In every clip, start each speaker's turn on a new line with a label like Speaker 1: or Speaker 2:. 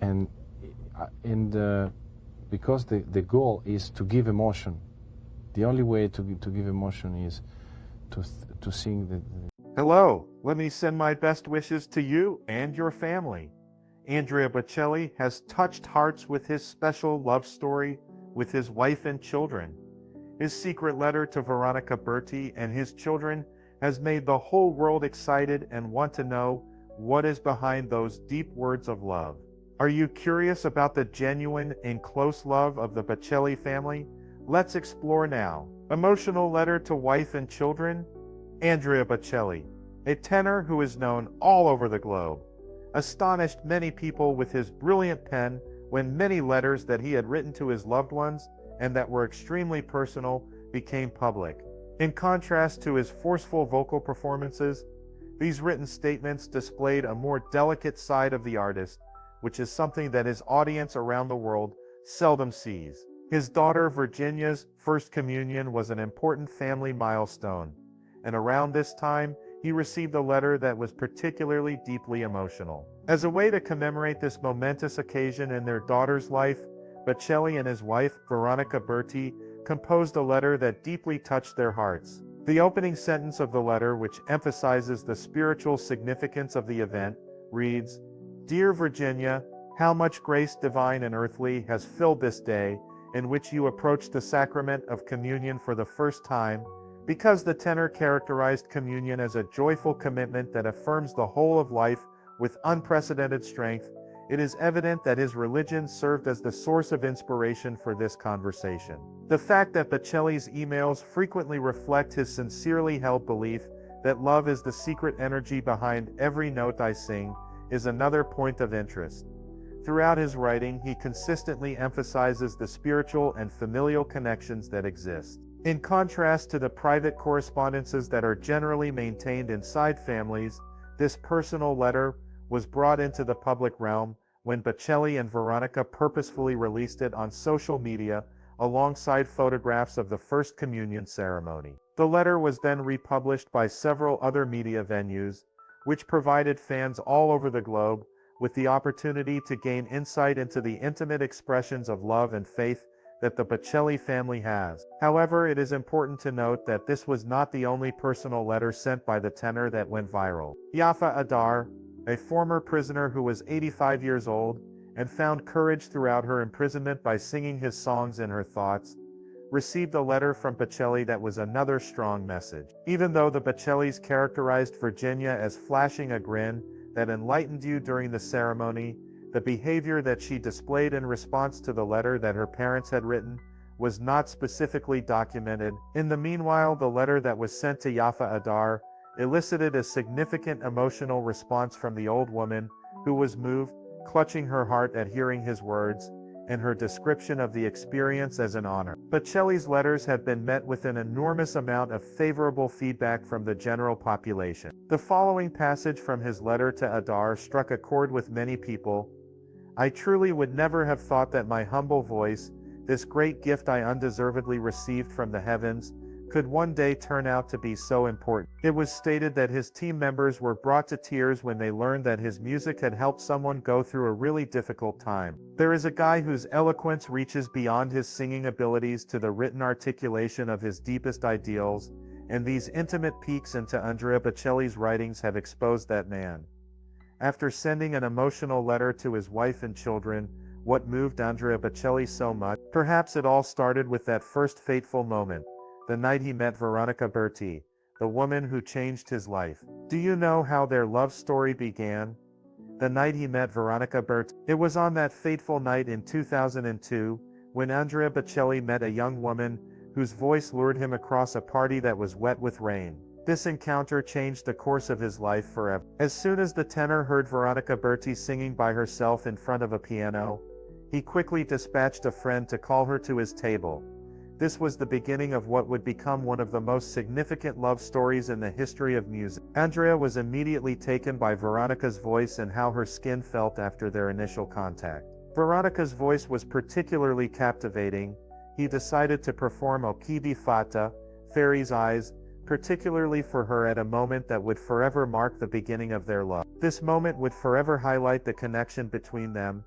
Speaker 1: and because the goal is to give emotion. The only way to give emotion is to sing the.
Speaker 2: Hello, let me send my best wishes to you and your family. Andrea Bocelli has touched hearts with his special love story with his wife and children. His secret letter to Veronica Berti and his children has made the whole world excited and want to know what is behind those deep words of love. Are you curious about the genuine and close love of the Bocelli family? Let's explore now. Emotional letter to wife and children. Andrea Bocelli, a tenor who is known all over the globe, astonished many people with his brilliant pen when many letters that he had written to his loved ones and that were extremely personal became public. In contrast to his forceful vocal performances, these written statements displayed a more delicate side of the artist, which is something that his audience around the world seldom sees. His daughter Virginia's first communion was an important family milestone, and around this time, he received a letter that was particularly deeply emotional. As a way to commemorate this momentous occasion in their daughter's life, Bocelli and his wife, Veronica Berti, composed a letter that deeply touched their hearts. The opening sentence of the letter, which emphasizes the spiritual significance of the event, reads, "Dear Virginia, how much grace divine and earthly has filled this day, in which you approach the sacrament of communion for the first time." Because the tenor characterized communion as a joyful commitment that affirms the whole of life with unprecedented strength, it is evident that his religion served as the source of inspiration for this conversation. The fact that Bocelli's emails frequently reflect his sincerely held belief that love is the secret energy behind every note I sing is another point of interest. Throughout his writing, he consistently emphasizes the spiritual and familial connections that exist. In contrast to the private correspondences that are generally maintained inside families, this personal letter was brought into the public realm when Bocelli and Veronica purposefully released it on social media alongside photographs of the First Communion ceremony. The letter was then republished by several other media venues, which provided fans all over the globe with the opportunity to gain insight into the intimate expressions of love and faith that the Bocelli family has. However, it is important to note that this was not the only personal letter sent by the tenor that went viral. Yafa Adar, a former prisoner who was 85 years old and found courage throughout her imprisonment by singing his songs in her thoughts, received a letter from Bocelli that was another strong message. Even though the Bocellis characterized Virginia as flashing a grin that enlightened you during the ceremony, the behavior that she displayed in response to the letter that her parents had written was not specifically documented. In the meanwhile, the letter that was sent to Yafa Adar elicited a significant emotional response from the old woman, who was moved, clutching her heart at hearing his words, and her description of the experience as an honor. Bocelli's letters have been met with an enormous amount of favorable feedback from the general population. The following passage from his letter to Adar struck a chord with many people. "I truly would never have thought that my humble voice, this great gift I undeservedly received from the heavens, could one day turn out to be so important." It was stated that his team members were brought to tears when they learned that his music had helped someone go through a really difficult time. There is a guy whose eloquence reaches beyond his singing abilities to the written articulation of his deepest ideals, and these intimate peeks into Andrea Bocelli's writings have exposed that man. After sending an emotional letter to his wife and children, what moved Andrea Bocelli so much? Perhaps it all started with that first fateful moment, the night he met Veronica Berti, the woman who changed his life. Do you know how their love story began? The night he met Veronica Berti. It was on that fateful night in 2002, when Andrea Bocelli met a young woman whose voice lured him across a party that was wet with rain. This encounter changed the course of his life forever. As soon as the tenor heard Veronica Berti singing by herself in front of a piano, he quickly dispatched a friend to call her to his table. This was the beginning of what would become one of the most significant love stories in the history of music. Andrea was immediately taken by Veronica's voice and how her skin felt after their initial contact. Veronica's voice was particularly captivating. He decided to perform Occhi di Fata, Fairy's Eyes, particularly for her at a moment that would forever mark the beginning of their love. This moment would forever highlight the connection between them,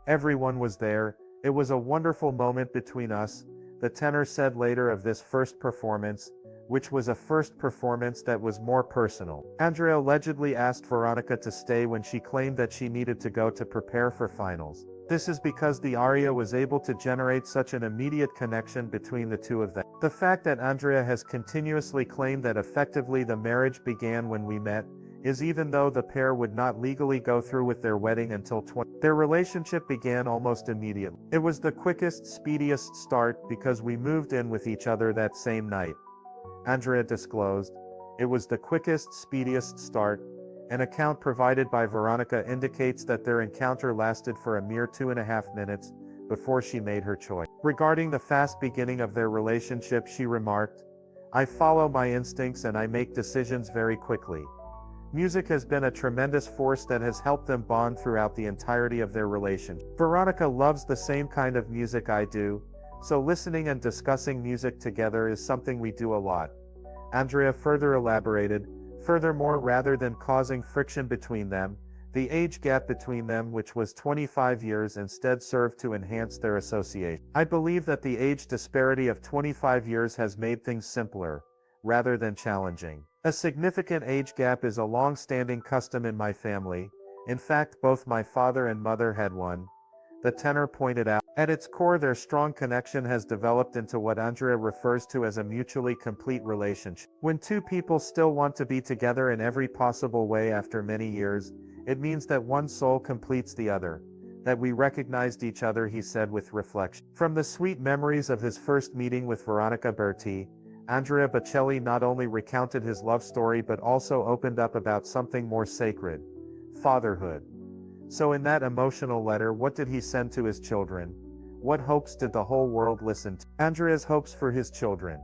Speaker 2: Everyone was there. It was a wonderful moment between us, the tenor said later of this first performance, which was a first performance that was more personal. Andrea allegedly asked Veronica to stay when she claimed that she needed to go to prepare for finals. This is because the aria was able to generate such an immediate connection between the two of them. The fact that Andrea has continuously claimed that effectively the marriage began when we met, is even though the pair would not legally go through with their wedding until their relationship began almost immediately. It was the quickest, speediest start because we moved in with each other that same night. Andrea disclosed. It was the quickest, speediest start. An account provided by Veronica indicates that their encounter lasted for a mere 2.5 minutes before she made her choice. Regarding the fast beginning of their relationship, she remarked, "I follow my instincts and I make decisions very quickly." Music has been a tremendous force that has helped them bond throughout the entirety of their relationship. Veronica loves the same kind of music I do, so listening and discussing music together is something we do a lot. Andrea further elaborated, furthermore, rather than causing friction between them, the age gap between them, which was 25 years, instead served to enhance their association. I believe that the age disparity of 25 years has made things simpler, rather than challenging. A significant age gap is a long-standing custom in my family. In fact, both my father and mother had one. The tenor pointed out. At its core, their strong connection has developed into what Andrea refers to as a mutually complete relationship. When two people still want to be together in every possible way after many years, it means that one soul completes the other. That we recognized each other, he said with reflection. From the sweet memories of his first meeting with Veronica Berti, Andrea Bocelli not only recounted his love story but also opened up about something more sacred: fatherhood. So in that emotional letter, what did he send to his children? What hopes did the whole world listen to? Andrea's hopes for his children.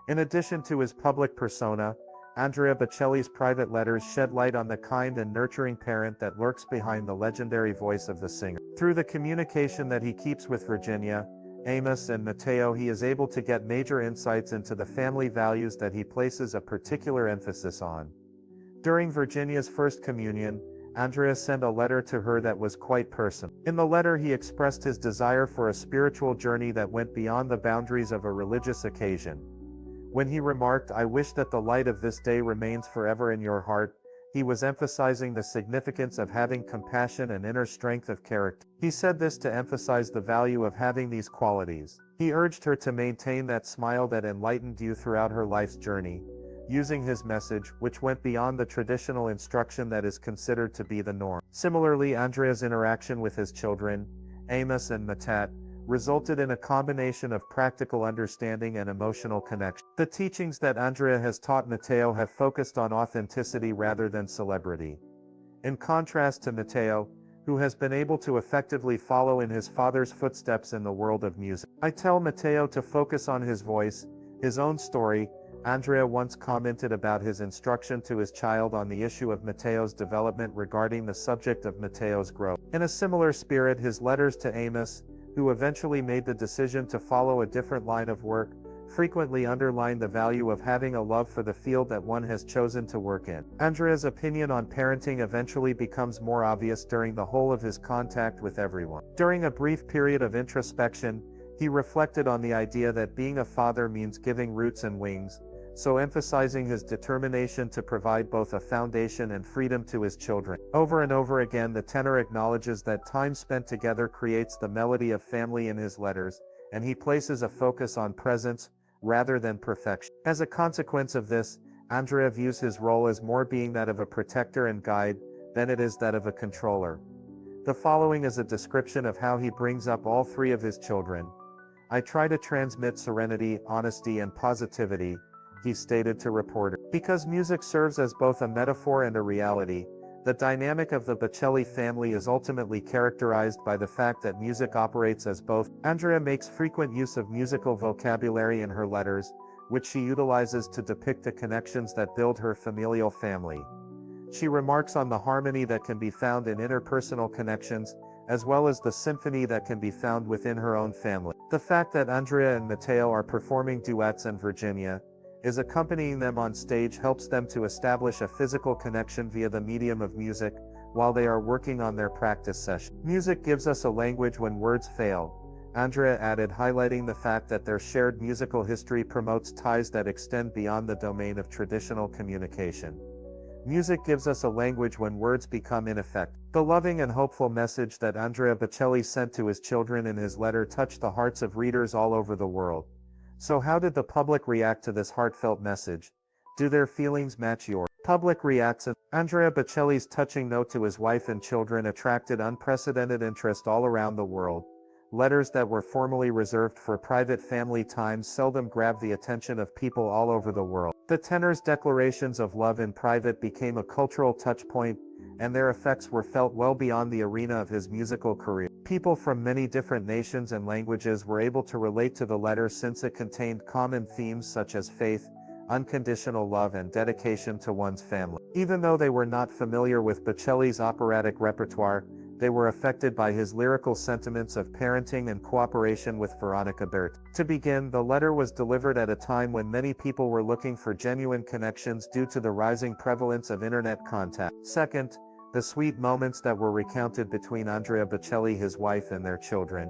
Speaker 2: In addition to his public persona, Andrea Bocelli's private letters shed light on the kind and nurturing parent that lurks behind the legendary voice of the singer. Through the communication that he keeps with Virginia, Amos, and Matteo, he is able to get major insights into the family values that he places a particular emphasis on. During Virginia's first communion, Andrea sent a letter to her that was quite personal. In the letter, he expressed his desire for a spiritual journey that went beyond the boundaries of a religious occasion. When he remarked, "I wish that the light of this day remains forever in your heart," he was emphasizing the significance of having compassion and inner strength of character. He said this to emphasize the value of having these qualities. He urged her to maintain that smile that enlightened you throughout her life's journey, using his message, which went beyond the traditional instruction that is considered to be the norm. Similarly, Andrea's interaction with his children, Amos and Matat, resulted in a combination of practical understanding and emotional connection. The teachings that Andrea has taught Matteo have focused on authenticity rather than celebrity. In contrast to Matteo, who has been able to effectively follow in his father's footsteps in the world of music. "I tell Matteo to focus on his voice, his own story," Andrea once commented about his instruction to his child on the issue of Matteo's development regarding the subject of Matteo's growth. In a similar spirit, his letters to Amos, who eventually made the decision to follow a different line of work, frequently underline the value of having a love for the field that one has chosen to work in. Andrea's opinion on parenting eventually becomes more obvious during the whole of his contact with everyone. During a brief period of introspection, he reflected on the idea that being a father means giving roots and wings, so emphasizing his determination to provide both a foundation and freedom to his children. Over and over again, the tenor acknowledges that time spent together creates the melody of family in his letters, and he places a focus on presence rather than perfection. As a consequence of this, Andrea views his role as more being that of a protector and guide than it is that of a controller. The following is a description of how he brings up all three of his children. "I try to transmit serenity, honesty, and positivity," he stated to reporters. Because music serves as both a metaphor and a reality, the dynamic of the Bocelli family is ultimately characterized by the fact that music operates as both. Andrea makes frequent use of musical vocabulary in her letters, which she utilizes to depict the connections that build her familial family. She remarks on the harmony that can be found in interpersonal connections, as well as the symphony that can be found within her own family. The fact that Andrea and Matteo are performing duets and Virginia is accompanying them on stage helps them to establish a physical connection via the medium of music, while they are working on their practice session. Music gives us a language when words fail, Andrea added, highlighting the fact that their shared musical history promotes ties that extend beyond the domain of traditional communication. Music gives us a language when words become ineffective. The loving and hopeful message that Andrea Bocelli sent to his children in his letter touched the hearts of readers all over the world. So how did the public react to this heartfelt message? Do their feelings match yours? Public reacts. Andrea Bocelli's touching note to his wife and children attracted unprecedented interest all around the world. Letters that were formerly reserved for private family time seldom grabbed the attention of people all over the world. The tenor's declarations of love in private became a cultural touchpoint, and their effects were felt well beyond the arena of his musical career. People from many different nations and languages were able to relate to the letter since it contained common themes such as faith, unconditional love, and dedication to one's family. Even though they were not familiar with Bocelli's operatic repertoire, they were affected by his lyrical sentiments of parenting and cooperation with Veronica Berti. To begin, the letter was delivered at a time when many people were looking for genuine connections due to the rising prevalence of internet contact. Second, the sweet moments that were recounted between Andrea Bocelli, his wife, and their children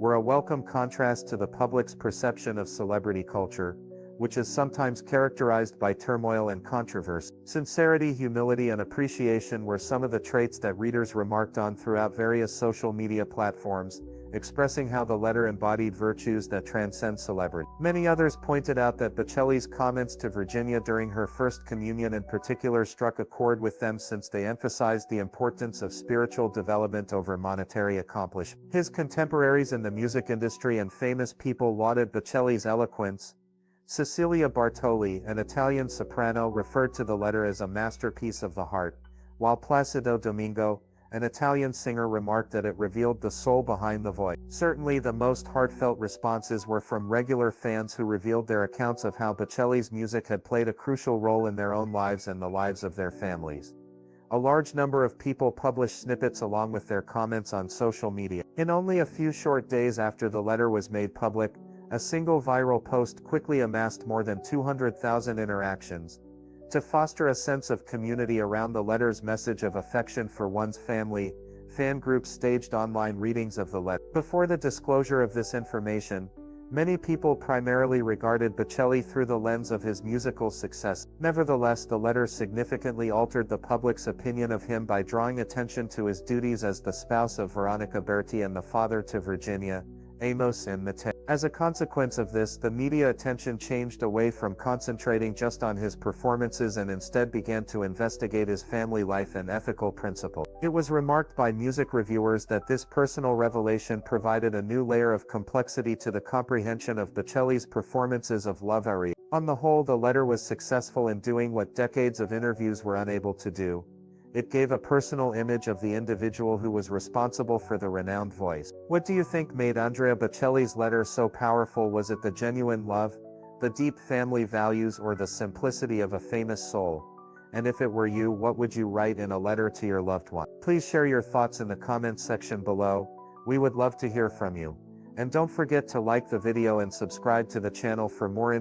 Speaker 2: were a welcome contrast to the public's perception of celebrity culture, which is sometimes characterized by turmoil and controversy. Sincerity, humility, and appreciation were some of the traits that readers remarked on throughout various social media platforms, expressing how the letter embodied virtues that transcend celebrity. Many others pointed out that Bocelli's comments to Virginia during her first communion in particular struck a chord with them since they emphasized the importance of spiritual development over monetary accomplishment. His contemporaries in the music industry and famous people lauded Bocelli's eloquence. Cecilia Bartoli, an Italian soprano, referred to the letter as a masterpiece of the heart, while Placido Domingo, an Italian singer, remarked that it revealed the soul behind the voice. Certainly the most heartfelt responses were from regular fans who revealed their accounts of how Bocelli's music had played a crucial role in their own lives and the lives of their families. A large number of people published snippets along with their comments on social media. In only a few short days after the letter was made public, a single viral post quickly amassed more than 200,000 interactions. To foster a sense of community around the letter's message of affection for one's family, fan groups staged online readings of the letter. Before the disclosure of this information, many people primarily regarded Bocelli through the lens of his musical success. Nevertheless, the letter significantly altered the public's opinion of him by drawing attention to his duties as the spouse of Veronica Berti and the father to Virginia, Amos, and Matteo. As a consequence of this, the media attention changed away from concentrating just on his performances and instead began to investigate his family life and ethical principles. It was remarked by music reviewers that this personal revelation provided a new layer of complexity to the comprehension of Bocelli's performances of Love Aria. On the whole, the letter was successful in doing what decades of interviews were unable to do. It gave a personal image of the individual who was responsible for the renowned voice. What do you think made Andrea Bocelli's letter so powerful? Was it the genuine love, the deep family values, or the simplicity of a famous soul? And if it were you, what would you write in a letter to your loved one? Please share your thoughts in the comments section below. We would love to hear from you. And don't forget to like the video and subscribe to the channel for more